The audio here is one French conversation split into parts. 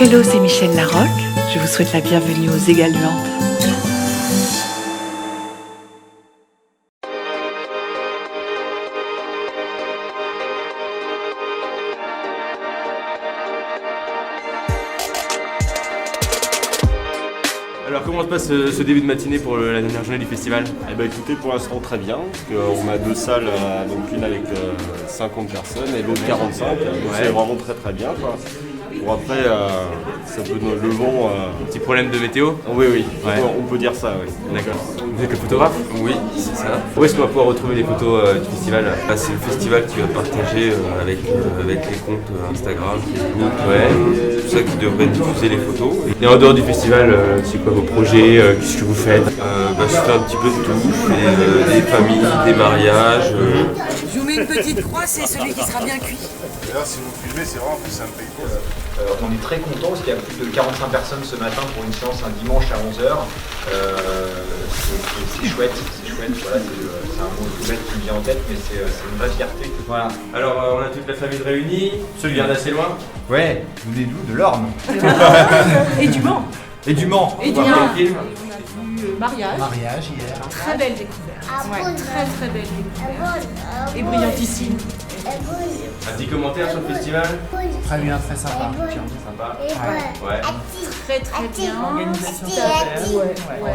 Hello, c'est Michel Larocque. Je vous souhaite la bienvenue aux Égaluantes. Alors comment se passe ce début de matinée pour la dernière journée du festival? Eh ben écoutez, pour l'instant très bien, parce qu'on a deux salles, donc une avec 50 personnes et l'autre 45, donc c'est vraiment très bien quoi. Bon après, ça peut le vent... Petit problème de météo? Oui, on peut dire ça, oui. D'accord. Vous êtes le photographe? Oui, c'est ça. Où est-ce qu'on va pouvoir retrouver les photos du festival? C'est le festival qui va partager avec les comptes Instagram, Facebook, tout ça qui devrait diffuser les photos. Et en dehors du festival, c'est quoi vos projets? Qu'est-ce que vous faites? Je fais un petit peu de tout. Je fais des familles, des mariages. Je vous mets une petite croix, c'est celui qui sera bien cuit. D'ailleurs, si vous filmez, c'est vraiment plus simple. On est très content parce qu'il y a plus de 45 personnes ce matin pour une séance un dimanche à 11h. C'est chouette, voilà, c'est un mot tout bête qui me vient en tête, mais c'est une vraie fierté. Voilà. Alors on a toute la famille réunie. Celui vient d'assez loin. Ouais, vous venez d'où? De l'Orne. Et du Mans. Et du Mans. Et du On va voir Mans. quel film. Mariage. Mariage hier. Très belle découverte. Ouais, très belle découverte. Et brillantissime. Un petit commentaire sur le festival? Très bien, très sympa. Sympa. Ouais. Très bien. Organisation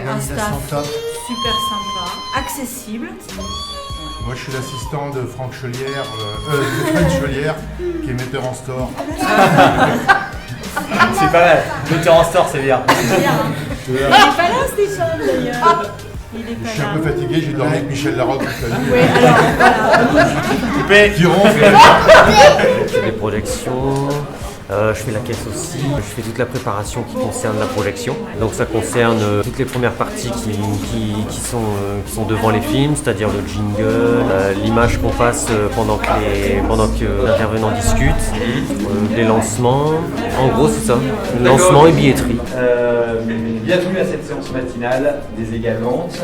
Un staff top. super sympa. Accessible. Moi, je suis l'assistant de Franck Chelière, qui est metteur en store. C'est pas mal. Metteur en store, c'est bien. Il est pas là, Stéphane, d'ailleurs. Il est Je suis pas un là. peu fatigué, j'ai dormi avec Michel Larocque toute la nuit. Ouais, alors, voilà. Coupé. Qui ronfle. Je fais des projections, je fais la caisse aussi, je fais toute la préparation qui concerne la projection. Donc ça concerne toutes les premières parties qui sont devant les films, c'est-à-dire le jingle, l'image qu'on passe pendant que l'intervenant discute, les lancements. En gros c'est ça, lancement et billetterie. Bienvenue à cette séance matinale des Égaluantes.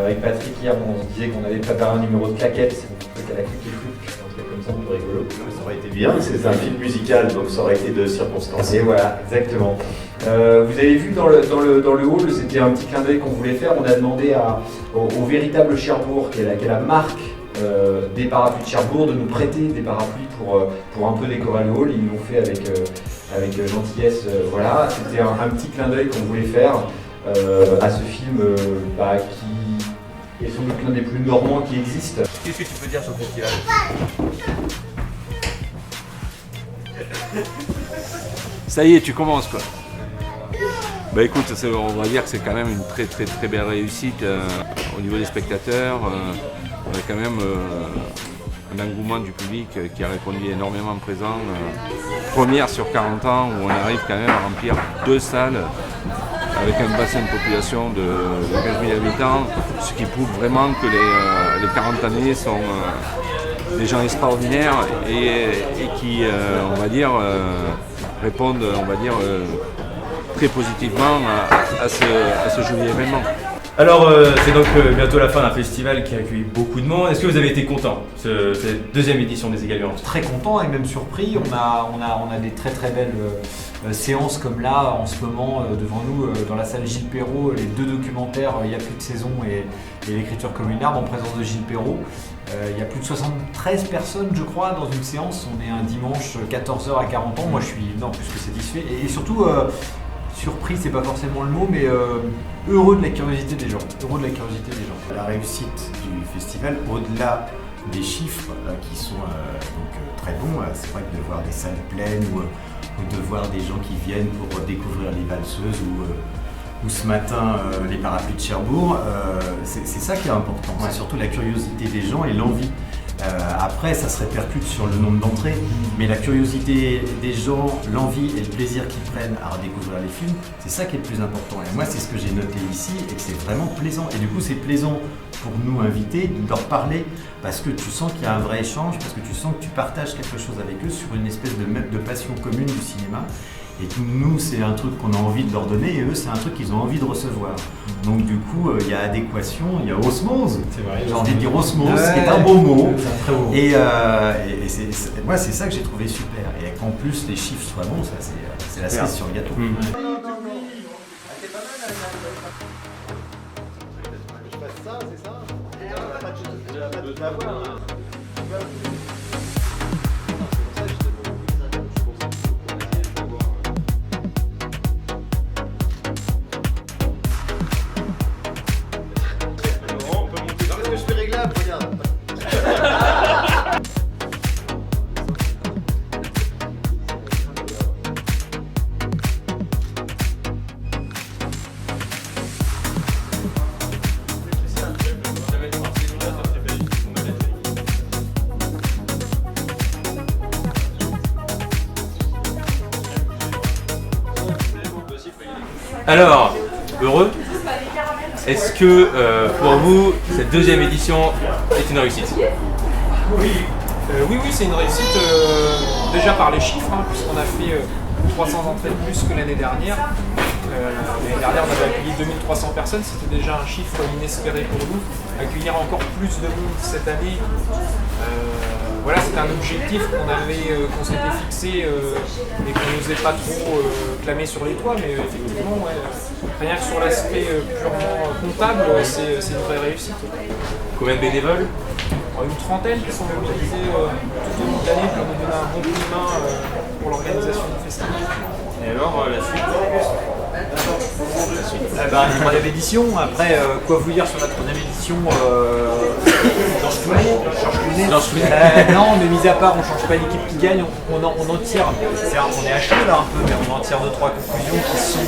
Avec Patrick hier, on se disait qu'on avait préparé un numéro de claquettes. Qu'elle a cliqué flou, je pense que comme ça un peu rigolo. Ça aurait été bien, c'est un film musical, donc ça aurait été de circonstances. Et voilà, exactement. Vous avez vu dans le hall, c'était un petit clin d'œil qu'on voulait faire. On a demandé au véritable Cherbourg, qui est la marque des parapluies de Cherbourg, de nous prêter des parapluies pour un peu décorer le hall. Ils l'ont fait avec gentillesse. Voilà, c'était un petit clin d'œil qu'on voulait faire à ce film qui est sans doute l'un des plus normands qui existent. Qu'est-ce que tu peux dire sur le festival? Ça y est, tu commences quoi. Bah écoute, on va dire que c'est quand même une très belle réussite au niveau des spectateurs. On a quand même un engouement du public qui a répondu énormément présent. Première sur 40 ans où on arrive quand même à remplir deux salles avec un bassin de population de 15 000 habitants, ce qui prouve vraiment que les 40 années sont des gens extraordinaires et qui, on va dire, répondent, on va dire, très positivement à ce joli événement. Alors c'est donc bientôt la fin d'un festival qui a accueilli beaucoup de monde. Est-ce que vous avez été content de cette deuxième édition des Égaluantes? Très content et même surpris. On a des très belles séances comme là en ce moment devant nous dans la salle Gilles Perrault, les deux documentaires Il y a plus de saison et l'écriture comme une arme en présence de Gilles Perrault. Il y a plus de 73 personnes je crois dans une séance. On est un dimanche 14h à 40 ans. Moi je suis plus que satisfait et surtout surpris, c'est pas forcément le mot, mais heureux de la curiosité des gens. La réussite du festival, au-delà des chiffres qui sont très bons, c'est vrai que de voir des salles pleines ou de voir des gens qui viennent pour découvrir les valseuses ou ce matin les parapluies de Cherbourg, c'est ça qui est important. C'est surtout la curiosité des gens et l'envie. Après, ça se répercute sur le nombre d'entrées, mais la curiosité des gens, l'envie et le plaisir qu'ils prennent à redécouvrir les films, c'est ça qui est le plus important. Et moi, c'est ce que j'ai noté ici et que c'est vraiment plaisant. Et du coup, c'est plaisant pour nous invités de leur parler parce que tu sens qu'il y a un vrai échange, parce que tu sens que tu partages quelque chose avec eux sur une espèce de passion commune du cinéma. Et nous, c'est un truc qu'on a envie de leur donner, et eux, c'est un truc qu'ils ont envie de recevoir. Donc du coup, il y a adéquation, il y a osmose. C'est vrai. J'ai envie de dire osmose, Ouais, qui est un beau mot. C'est très beau. Et moi, c'est ça que j'ai trouvé super. Et qu'en plus, les chiffres soient bons, ça, c'est la cerise sur le gâteau. Alors, heureux? Est-ce que pour vous, cette deuxième édition est une réussite? Oui, c'est une réussite déjà par les chiffres, puisqu'on a fait 300 entrées de plus que l'année dernière. L'année dernière, on avait accueilli 2300 personnes, c'était déjà un chiffre inespéré pour nous. Accueillir encore plus de monde cette année, voilà, c'est un objectif qu'on s'était fixé et qu'on n'osait pas trop clamer sur les toits, mais effectivement, ouais, rien que sur l'aspect purement comptable, c'est une vraie réussite. Combien de bénévoles? Une trentaine qui sont mobilisés tout au long de l'année pour nous donner un bon coup de main pour l'organisation du festival. Et alors, la suite? Une troisième édition, après quoi vous dire sur la troisième édition non, mais mis à part on change pas l'équipe qui gagne, on en tire, on est à chaud là un peu, mais on en tire 2-3 conclusions qui sont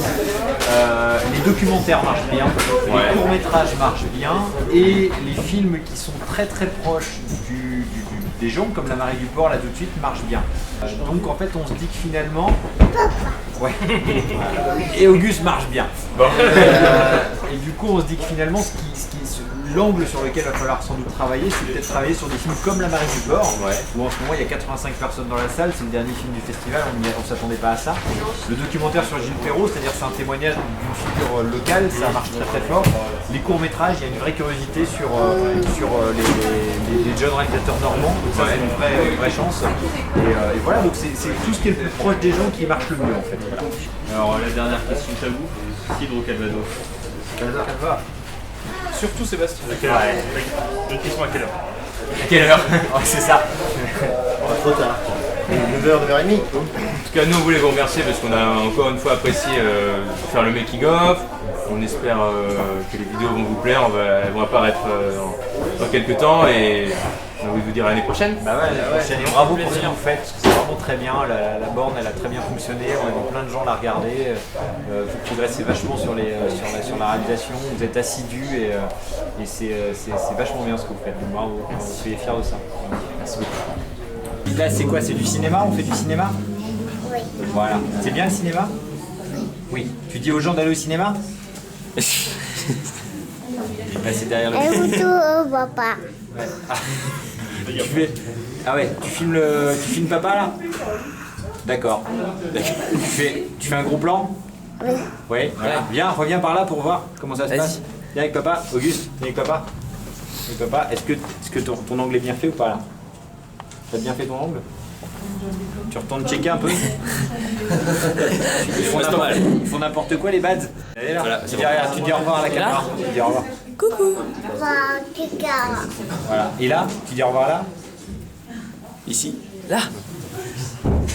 les documentaires marchent bien, les courts-métrages marchent bien et les films qui sont très très proches des gens comme La Marée du Port là tout de suite marchent bien. Donc en fait on se dit que finalement et Auguste marche bien. Bon. Et du coup on se dit que finalement l'angle sur lequel il va falloir sans doute travailler, c'est peut-être travailler sur des films comme La Marée du Port, où en ce moment il y a 85 personnes dans la salle, c'est le dernier film du festival, on ne s'attendait pas à ça. Le documentaire sur Gilles Perrault, c'est-à-dire c'est un témoignage d'une figure locale, ça marche très très fort. Les courts-métrages, il y a une vraie curiosité sur les jeunes réalisateurs normands, donc ça c'est une vraie chance. Et voilà, donc c'est tout ce qui est le plus proche des gens qui marche le mieux en fait. Voilà. Alors la dernière question tabou, cidre ou calvados? Calva. Surtout Sébastien. À quelle heure? Une question à quelle heure? À quelle heure? C'est ça. Trop tard. 9h, 9h30. En tout cas, nous on voulait vous remercier parce qu'on a encore une fois apprécié faire le making-of. On espère que les vidéos vont vous plaire, elles vont apparaître dans quelques temps et on a envie de vous dire à l'année prochaine. Bah ouais, l'année prochaine. Et bravo pour ce que vous faites, parce que c'est vraiment très bien. La borne elle a très bien fonctionné, on a vu plein de gens la regarder. Vous progressez vachement sur la réalisation, vous êtes assidus et c'est vachement bien ce que vous faites. Donc bravo, on est fiers de ça. Merci beaucoup. Là c'est quoi? C'est du cinéma? On fait du cinéma? Oui. Voilà. C'est bien le cinéma? Oui. Tu dis aux gens d'aller au cinéma? Là c'est derrière le... Et vous papa. Ah ouais, tu filmes papa là? D'accord. Tu fais un gros plan? Oui. Ouais, voilà. Viens, reviens par là pour voir comment ça se passe. Viens avec papa. Auguste, viens avec papa. Avec papa. Est-ce que ton angle est bien fait ou pas là? T'as bien fait ton angle? Tu retournes checker un peu? Ils font n'importe quoi les bads. Allez là, voilà, tu dis au revoir à la caméra. Tu dis au revoir. Coucou. Voilà. Et là, tu dis au revoir là? Ici? Là?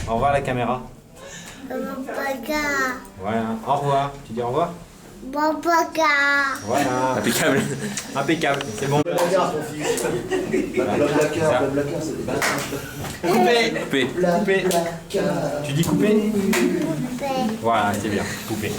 Au revoir à la caméra. Voilà. Au revoir. Tu dis au revoir? Voilà. Impeccable. Impeccable. C'est bon. Coupé. Coupé. Tu dis coupé? Voilà, c'est bien. Coupé.